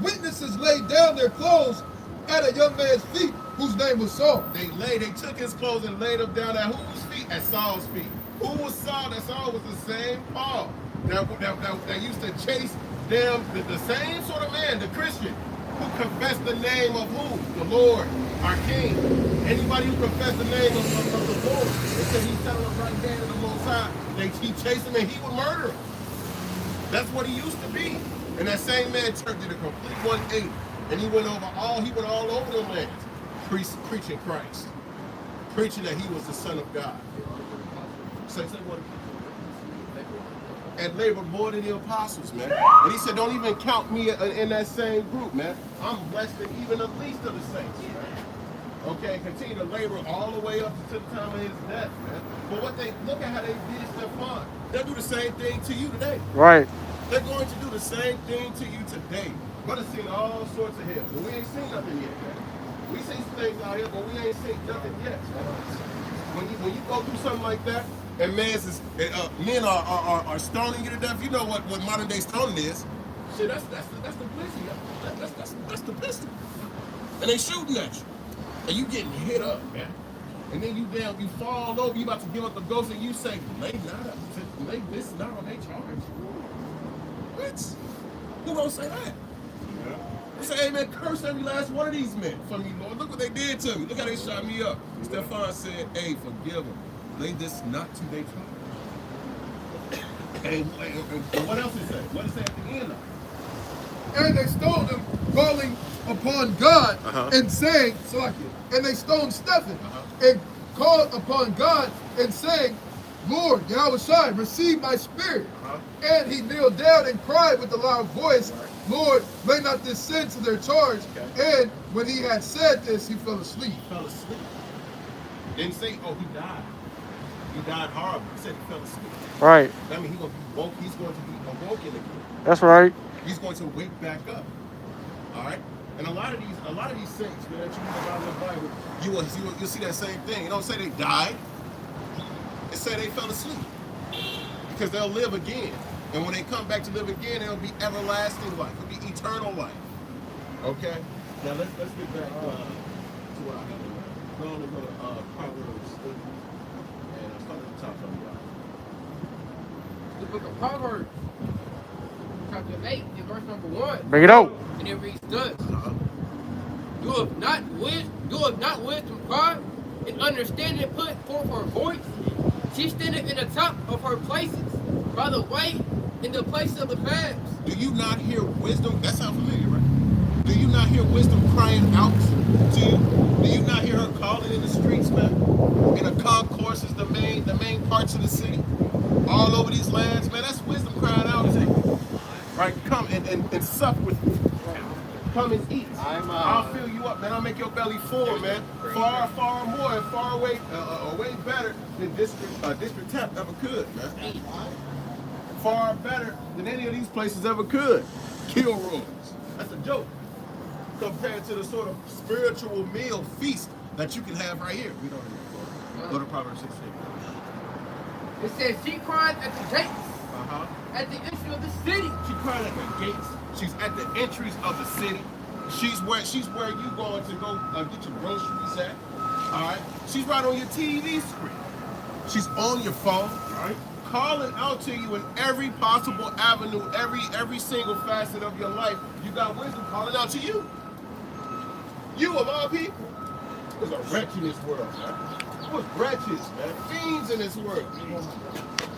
witnesses laid down their clothes at a young man's feet, whose name was Saul. They took his clothes and laid them down at whose feet? At Saul's feet. Who was Saul? That Saul was the same Paul that used to chase them, the same sort of man, the Christian, who confess the name of who? The Lord, our King. Anybody who confess the name of the Lord, they said he's telling us right hand of the Most High, they keep chasing him and he would murder him. That's what he used to be. And that same man did a complete 180. And he went all over the land, preaching Christ. Preaching that he was the Son of God. Say what? And labored more than the apostles, man. And he said, don't even count me in that same group, man. I'm less than even the least of the saints, man. Okay, continue to labor all the way up to the time of his death, man. But look at how they did Stefan. They'll do the same thing to you today. Right. They're going to do the same thing to you today. Brother's seen all sorts of hell, but we ain't seen nothing yet, man. We see some things out here, but we ain't seen nothing yet, man. When you go through something like that, and men are stoning you to death, you know what modern day stoning is. Shit, that's the pistol. That's the pistol. And they shooting at you. And you getting hit up, man. And then you fall over, you about to give up the ghost, and you say, lay this not on their charge. What? Who gonna say that? Yeah. Say, hey man, curse every last one of these men for me, Lord. Look what they did to me. Look how they shot me up. Stefan said, hey, forgive them. Lay this not to their charge. And what else is that? What is that at the end of it? And they stoned him, calling upon God and saying, and they stoned Stephen and called upon God and saying, Lord, Yahweh, receive my spirit. And he kneeled down and cried with a loud voice, Lord, lay not this sin to their charge. And when he had said this, he fell asleep. Didn't say, oh, he died. He died horrible. He said he fell asleep. Right. That means he's going to be awoken again. That's right. He's going to wake back up. All right? And a lot of these saints, man, that you read about in the Bible, you'll see that same thing. It don't say they died. It say they fell asleep. Because they'll live again. And when they come back to live again, it'll be everlasting life. It'll be eternal life. Okay? Now let's get back to what I have. We're going to go to Proverbs 8. And I'll start at the top of The book of Proverbs, chapter 8, and verse number 1. Bring it out. And it reads thus. You have not wisdom cried, and understanding put forth her voice. She standeth in the top of her places, by the way, in the place of the paths. Do you not hear wisdom? That sounds familiar, right? Do you not hear wisdom crying out to you? Do you not hear her calling in the streets, man? In the concourses, the main parts of the city, all over these lands, man? That's wisdom crying out to you. Right? Come and sup with me. Come and eat. I'll fill you up, man. I'll make your belly full, man. Far, far more and far away, way better than District 10 ever could, man. Far better than any of these places ever could. Kill rooms. That's a joke. Compared to the sort of spiritual meal feast that you can have right here. We don't go to Proverbs 16. It says, she cried at the gates, at the entry of the city. She cried at the gates. She's at the entries of the city. She's where you going to go get your groceries at. All right. She's right on your TV screen. She's on your phone. All right. Calling out to you in every possible avenue, every single facet of your life. You got wisdom calling out to you. You of all people. There's a wretch in this world, man. What's wretches, man? Fiends in this world.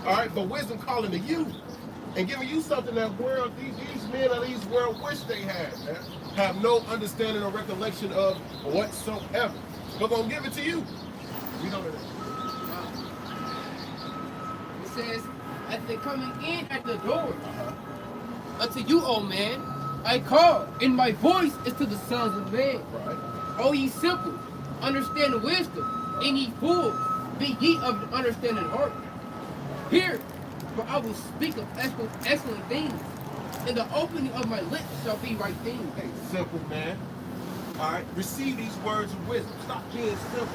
All right, but wisdom calling to you and giving you something that these men of these world wish they had, man. Have no understanding or recollection of whatsoever. We're gonna give it to you. We know that. It says, as they coming in at the door, unto you, O man, I call, and my voice is to the sons of men. Right. O ye simple, understand wisdom, and ye fools, be ye of the understanding heart. Hear, for I will speak of excellent things, and the opening of my lips shall be right things. Hey, simple man. All right, receive these words of wisdom. Stop being simple.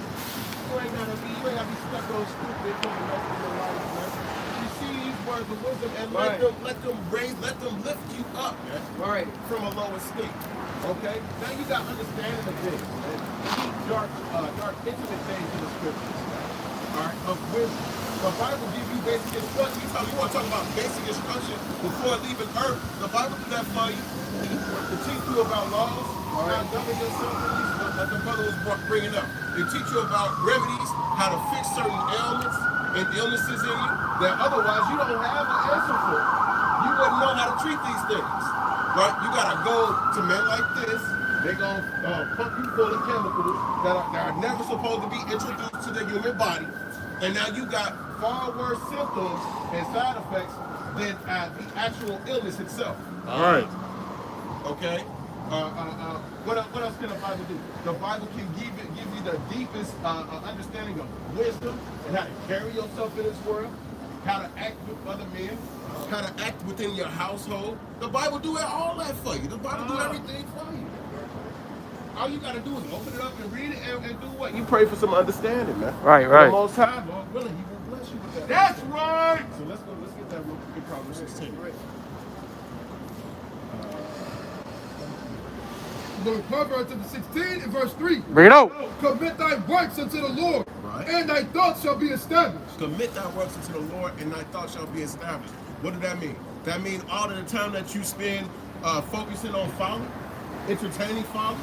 You ain't gotta be stuck on stupid for the rest of your life, man. Receive these words of wisdom and let them lift you up, man. Right. From a lower state. Okay? Now you got understanding of things, man. Deep, dark, intimate things in the scriptures. all right, of wisdom. The Bible gives you basic instruction. You want to talk about basic instruction before leaving earth. The Bible do that for you. To teach you about laws, how to govern yourself, as the brother was bringing up. They teach you about remedies, how to fix certain ailments and illnesses in you that otherwise you don't have an answer for. You wouldn't know how to treat these things. Right? You got to go to men like this. They're going to pump you full of chemicals that are never supposed to be introduced to the human body. And now you got far worse symptoms and side effects than the actual illness itself. All right. Okay? What else can the Bible do? The Bible can give you the deepest understanding of wisdom and how to carry yourself in this world, how to act with other men, how to act within your household. The Bible do all that for you. The Bible do everything for you. All you got to do is open it up and read it and do what? You pray for some understanding, man. Right, right. The Most High, Lord willing, He will bless you with that. That's right. So let's get that real quick in Proverbs 16. Proverbs chapter 16 and verse 3. Bring it out. Commit thy works unto the Lord, Right. and thy thoughts shall be established. Commit thy works unto the Lord, and thy thoughts shall be established. What does that mean? That means all of the time that you spend focusing on folly, entertaining folly,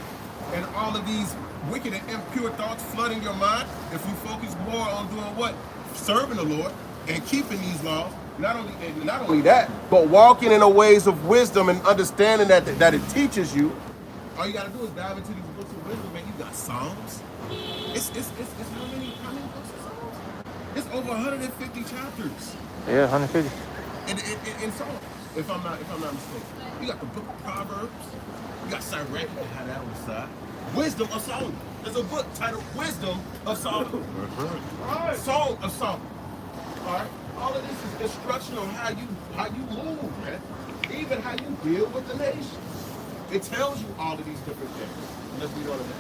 and all of these wicked and impure thoughts flooding your mind, if you focus more on doing what? Serving the Lord and keeping these laws, not only that, but walking in the ways of wisdom and understanding that it teaches you. All you gotta do is dive into these books of wisdom, man. You got Psalms. It's how many books of Psalms? It's over 150 chapters. Yeah, 150. In Psalms, if I'm not mistaken. You got the book of Proverbs. You got Sirach, you can have that on the side. Wisdom of Solomon. There's a book titled Wisdom of Solomon. Right. Song of Solomon. All right. All of this is instruction on how you move, man. Even how you deal with the nation. It tells you all of these different things. Let's read on to that.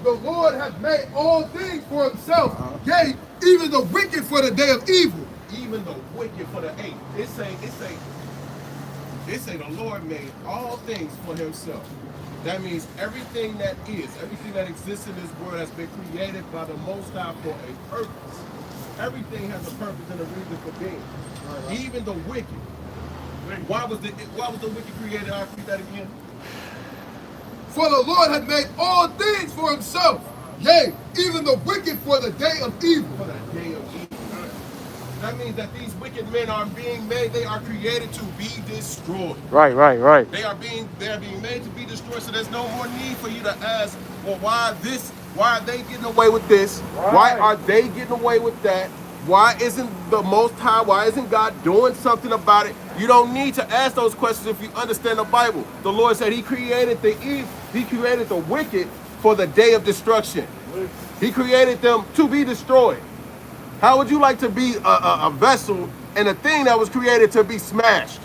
The Lord hath made all things for himself, yea, even the wicked for the day of evil. Even the wicked for the eight. It say the Lord made all things for himself. That means everything that is, everything that exists in this world has been created by the Most High for a purpose. Everything has a purpose and a reason for being. Even the wicked. Why was the wicked created? I'll read that again. For the Lord hath made all things for himself, yea, even the wicked for the day of evil. For the day of evil. That means that these wicked men are being made, they are created to be destroyed. Right, right, right. They are being made to be destroyed, so there's no more need for you to ask, well, why are they getting away with this? Right. Why are they getting away with that? Why isn't the Most High, why isn't God doing something about it? You don't need to ask those questions if you understand the Bible. The Lord said he created the evil, he created the wicked for the day of destruction. He created them to be destroyed. How would you like to be a vessel and a thing that was created to be smashed?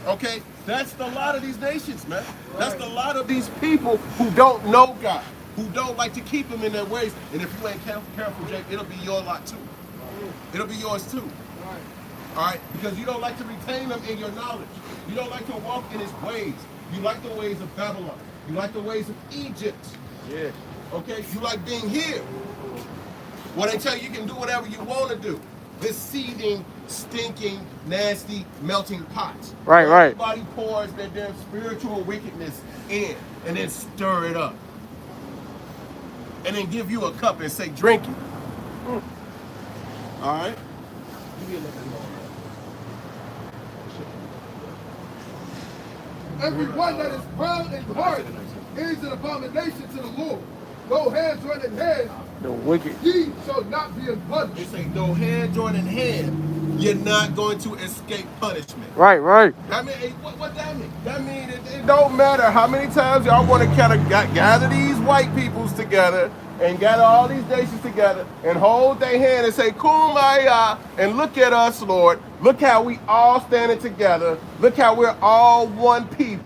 Okay, that's the lot of these nations, man. That's the lot of these people who don't know God, who don't like to keep him in their ways. And if you ain't careful, Jake, it'll be your lot too. It'll be yours too. All right, because you don't like to retain them in your knowledge. You don't like to walk in his ways. You like the ways of Babylon. You like the ways of Egypt. Yeah. Okay, you like being here. Well, they tell you can do whatever you want to do. This seething, stinking, nasty, melting pot. Right, right. Everybody pours their damn spiritual wickedness in and then stir it up. And then give you a cup and say, drink it. All right? Give me a little bit more. Everyone that is proud in heart is an abomination to the Lord. No hand joined in hand, The wicked. ye shall not be punished. They say, no hand joining hand, you're not going to escape punishment. Right, right. I mean, what that mean? That mean it don't matter how many times y'all want to kind of gather these white peoples together and gather all these nations together and hold their hand and say, Kumbaya, and look at us, Lord. Look how we all standing together. Look how we're all one people.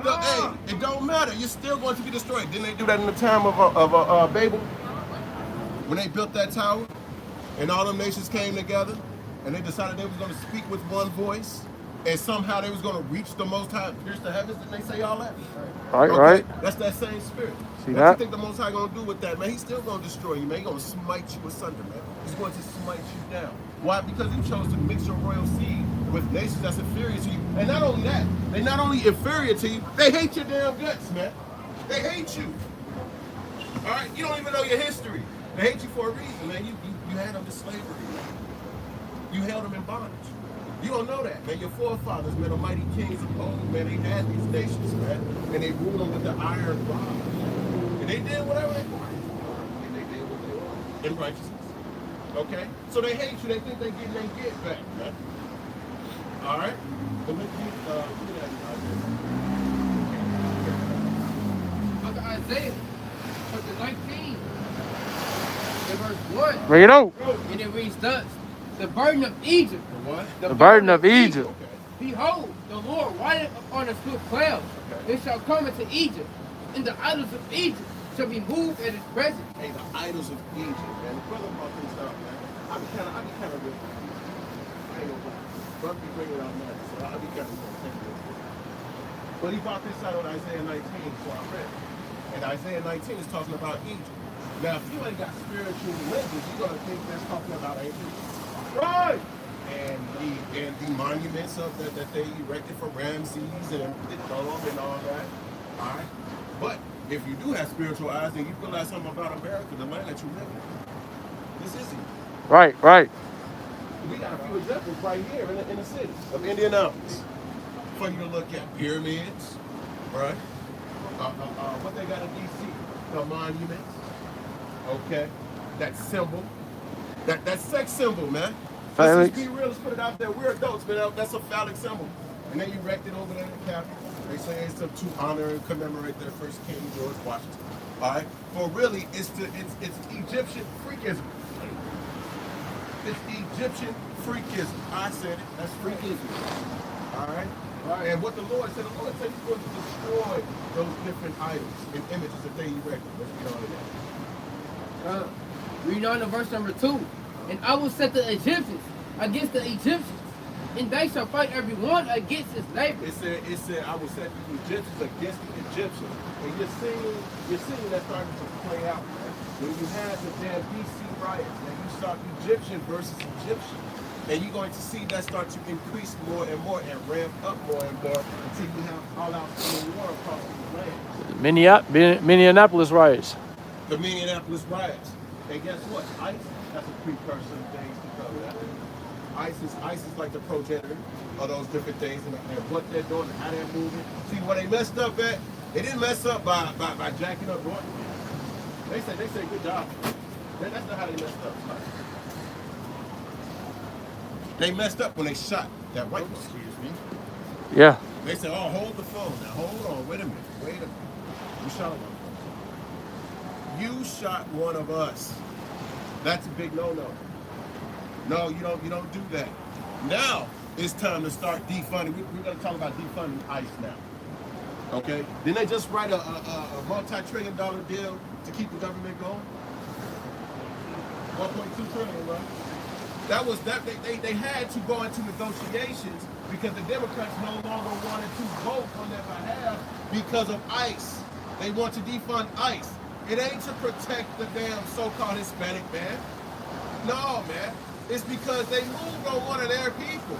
Hey, it don't matter. You're still going to be destroyed. Didn't they do that in the time of Babel? When they built that tower and all them nations came together and they decided they was going to speak with one voice and somehow they was going to reach the Most High, pierce the heavens, didn't they say all that? Right, Okay, right. that's that same spirit. See What that? you think the Most High gonna do with that, man? He's still gonna destroy you, man. He's gonna smite you asunder, man. He's going to smite you down. Why? Because you chose to mix your royal seed with nations that's inferior to you. And not only that, they not only inferior to you, they hate your damn guts, man. They hate you. All right? You don't even know your history. They hate you for a reason, man. You had them to slavery, man. You held them in bondage. You don't know that, man. Your forefathers, man, the mighty kings of old, man, they had these nations, man, and they ruled them with the iron rod. And they did whatever they wanted. And they did what they wanted in righteousness. Okay? So they hate you. They think they get back, man. All right? But look at Isaiah chapter 19, in verse 1. Bring it out. And it reads thus: the burden of Egypt. what? The burden of Egypt. Okay. Behold, the Lord rideth upon a swift cloud. Okay. It shall come into Egypt, and the idols of Egypt shall be moved at his presence. Hey, the idols of Egypt, man. The brother brought this up, man. I be kind of real. I ain't gonna lie. Brother be bringing it out now, so I be kind of real. But he brought this out on Isaiah 19, so I read it. And Isaiah 19 is talking about Egypt. Now, if you ain't got spiritual religions, you're gonna think that's talking about ancient. Right. And the monuments of that they erected for Ramses and the dome and all that. All right. But if you do have spiritual eyes, then you realize something about America, the land that you live in. This is it. Right, right. We got a few examples right here in the city of Indianapolis for you to look at. Pyramids, right? What they got in D.C. The monuments. Okay. That symbol. That sex symbol, man. Let's just be real. Let's put it out there. We're adults, man. That's a phallic symbol. And they erected over there in the Capitol. They say it's to honor and commemorate their first king, George Washington. All right. But really, it's Egyptian freakism. It's Egyptian freakism. I said it. That's freakism. All right. Right. And what the Lord said he's going to destroy those different idols and images that they erected. Let's get on to that. Read on to verse number 2. And I will set the Egyptians against the Egyptians, and they shall fight every one against his neighbor. It said, I will set the Egyptians against the Egyptians. And you're seeing that starting to play out, man. When you had the damn BC riots, man, you saw Egyptian versus Egyptian. And you're going to see that start to increase more and more and ramp up more and more until you have all-out civil war across the land. Minneapolis riots. The Minneapolis riots. And guess what? ICE, that's a precursor of things to come. ICE is like the progenitor of those different things and what they're doing and how they're moving. See, where they messed up at, they didn't mess up by jacking up Norton. They said good job. That's not how they messed up. They messed up when they shot that white man. Excuse me. Yeah. They said, oh, hold the phone now. Hold on. Wait a minute. You shot one. You shot one of us. That's a big no-no. No, you don't do that. Now it's time to start defunding. We're going to talk about defunding ICE now. Okay? Didn't they just write a multi-trillion-dollar deal to keep the government going? 1.2 trillion, right? They had to go into negotiations because the Democrats no longer wanted to vote on their behalf because of ICE. They want to defund ICE. It ain't to protect the damn so-called Hispanic man. No, man. It's because they moved on one of their people.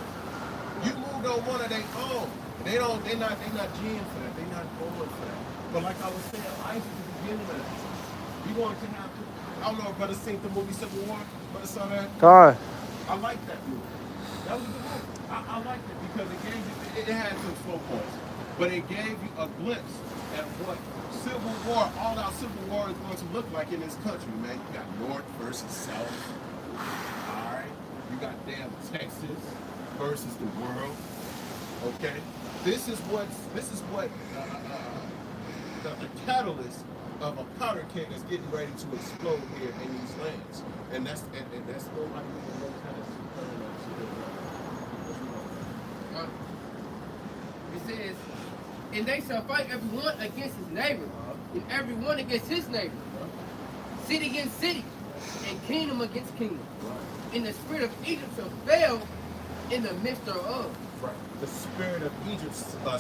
You moved on one of their own. They're not G'ing for that. They're not going for that. But like I was saying, ICE is the beginning of that. You're going to have to. I don't know if brother seen the movie Civil War, brother saw that. God. I like that movie. That was a good movie. I liked it because it gave you, it had some slow points, but it gave you a glimpse at what Civil War, all-out Civil War is going to look like in this country, man. You got North versus South. All right. You got damn Texas versus the world. Okay. This is what the catalyst of a powder keg is getting ready to explode here in these lands, and that's nobody knows kind of. It says, and they shall fight every one against his neighbor, and every one against his neighbor, city against city, and kingdom against kingdom. And the spirit of Egypt shall fail in the midst thereof. Right. The spirit of Egypt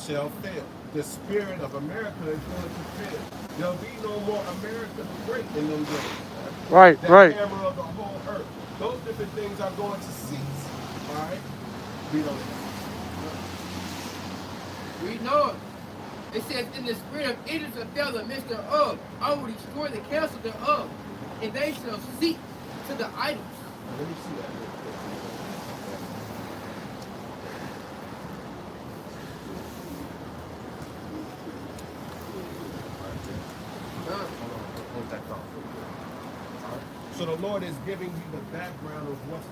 shall fail. The spirit of America is going to fail. There'll be no more America the Great in them days. Right, That right. hammer of the whole earth. Those different things are going to cease. All right? We know that. We know it. It says, in the spirit of Egypt shall fail the midst thereof. I will destroy the counsel thereof, and they shall seek to the idols. Now, let me see that real quick. Hold that thought. So the Lord is giving you the background of what's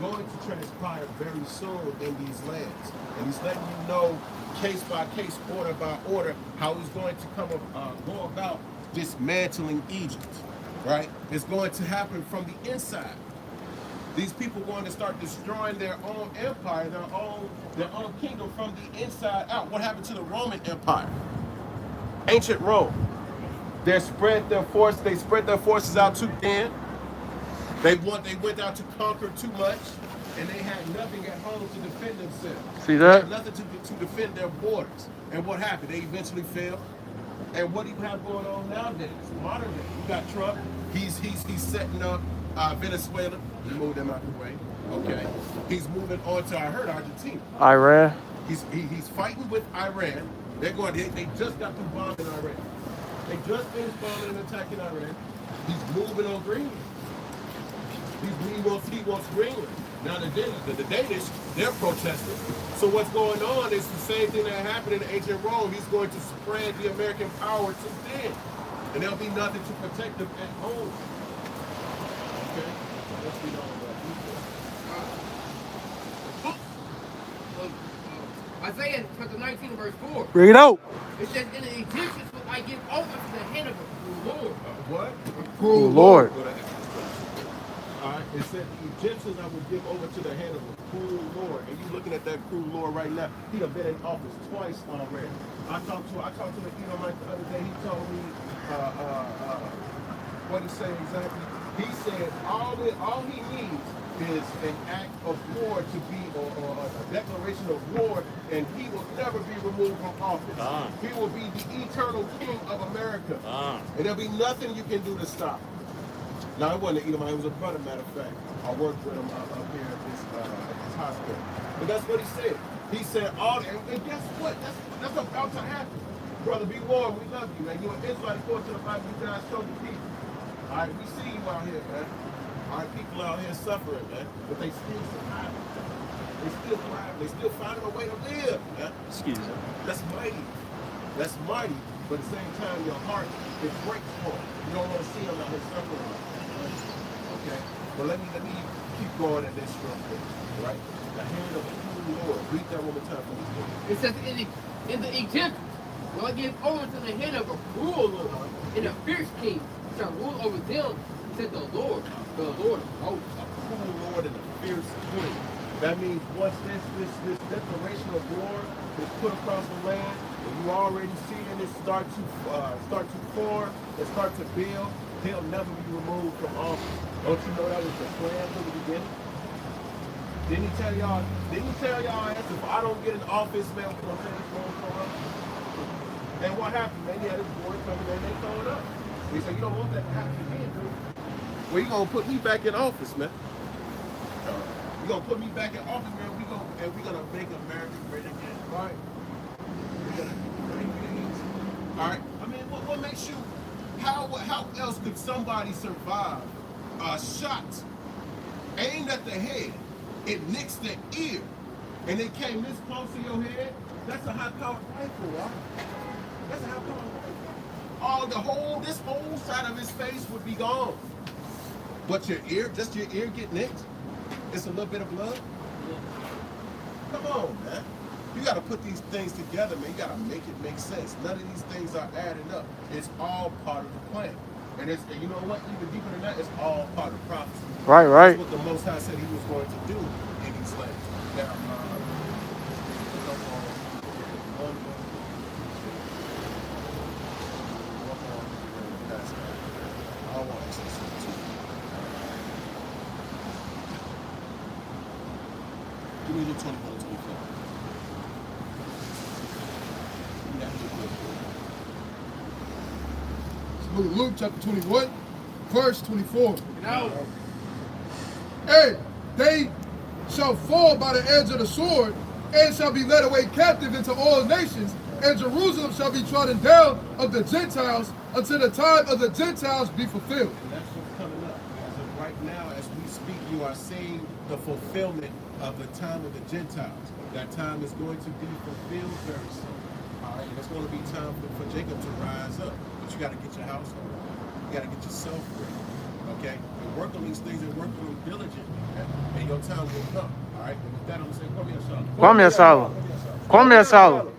going to transpire very soon in these lands, and He's letting you know, case by case, order by order, how He's going to go about dismantling Egypt. Right? It's going to happen from the inside. These people are going to start destroying their own empire, their own kingdom from the inside out. What happened to the Roman Empire? Ancient Rome. They spread their forces out too thin. They went out to conquer too much, and they had nothing at home to defend themselves. See They that? had nothing to defend their borders. And what happened? They eventually failed. And what do you have going on nowadays? Modern day. You got Trump. He's setting up Venezuela. He moved them out the way. Okay. He's moving on to, I heard, Argentina. Iran. He's fighting with Iran. They just got through bombing Iran. They just finished bombing and attacking Iran. He's moving on Greenland. He wants Greenland. Now the Danish, they're protesting. So what's going on is the same thing that happened in ancient Rome. He's going to spread the American power too thin, and there'll be nothing to protect them at home. Okay, let's be on Isaiah chapter 19, verse 4. Bring it out. It says, "And the Egyptians will I give over to the hand of the Lord." what? Oh, Lord. All right, it said the Egyptians I will give over to the hand of a cruel Lord. And you looking at that cruel Lord right now. He done been in office twice already. I talked to the Edomite the other day. He told me what he said exactly. He said all he needs is an act of war to be, or a declaration of war, and he will never be removed from office. He will be the eternal king of America. And there'll be nothing you can do to stop him. Now, it wasn't an Edomite, it was a brother, matter of fact. I worked with him up here at this hospital. But that's what he said. He said, and guess what? That's about to happen. Brother, be warned, we love you, man. You're an Israelite, according to the Bible, you guys show the people. All right, we see you out here, man. All right, people out here suffering, man. But they still survive. They still thrive. They still finding a way to live, man. Excuse me. That's mighty. That's mighty. But at the same time, your heart, it breaks for it. You don't want to see them out here suffering. Okay, but let me keep going at this real quick, right? The hand of the cruel Lord. Read that one more time for me. It says, "In the Egyptians will I give over to the hand of a cruel Lord, and a fierce king shall rule over them," said the Lord of hosts. A cruel Lord and a fierce king. That means once this declaration of war is put across the land, and you already seeing it start to form and start to build, he'll never be removed from office. Don't you know that was the plan from the beginning? Didn't he tell y'all if I don't get in office, man, we're gonna take this wrong for us? And what happened, man? He had his boys coming in, they throwing up. He said, you don't want that to happen again, dude. Well, you gonna put me back in office, man. You gonna put me back in office, man, we're gonna make America great again. All right. We're gonna bring things. All right. I mean, what makes you, how else could somebody survive a shot aimed at the head, it nicks the ear, and it came this close to your head? That's a high-powered rifle, right? That's a high-powered rifle. This whole side of his face would be gone. But your ear get nicked? It's a little bit of blood? Come on, man. You got to put these things together, man. You got to make it make sense. None of these things are adding up. It's all part of the plan. And you know what? Even deeper than that, it's all part of prophecy. Right. That's what the Most High said he was going to do in these lands. Now, give me the 21. Luke chapter 21, verse 24. Now, Hey, they shall fall by the edge of the sword, and shall be led away captive into all nations, and Jerusalem shall be trodden down of the Gentiles until the time of the Gentiles be fulfilled. And that's what's coming up. As of right now, as we speak, you are seeing the fulfillment of the time of the Gentiles. That time is going to be fulfilled very soon. All right, and it's going to be time for Jacob to rise up. But you got to get your household. You got to get yourself ready. Okay? And work on these things and work on them diligently. Okay? And your time will come. All right? And with that, I'm going to say, come here, Charlotte. Come here, Salo. Come here, Salo.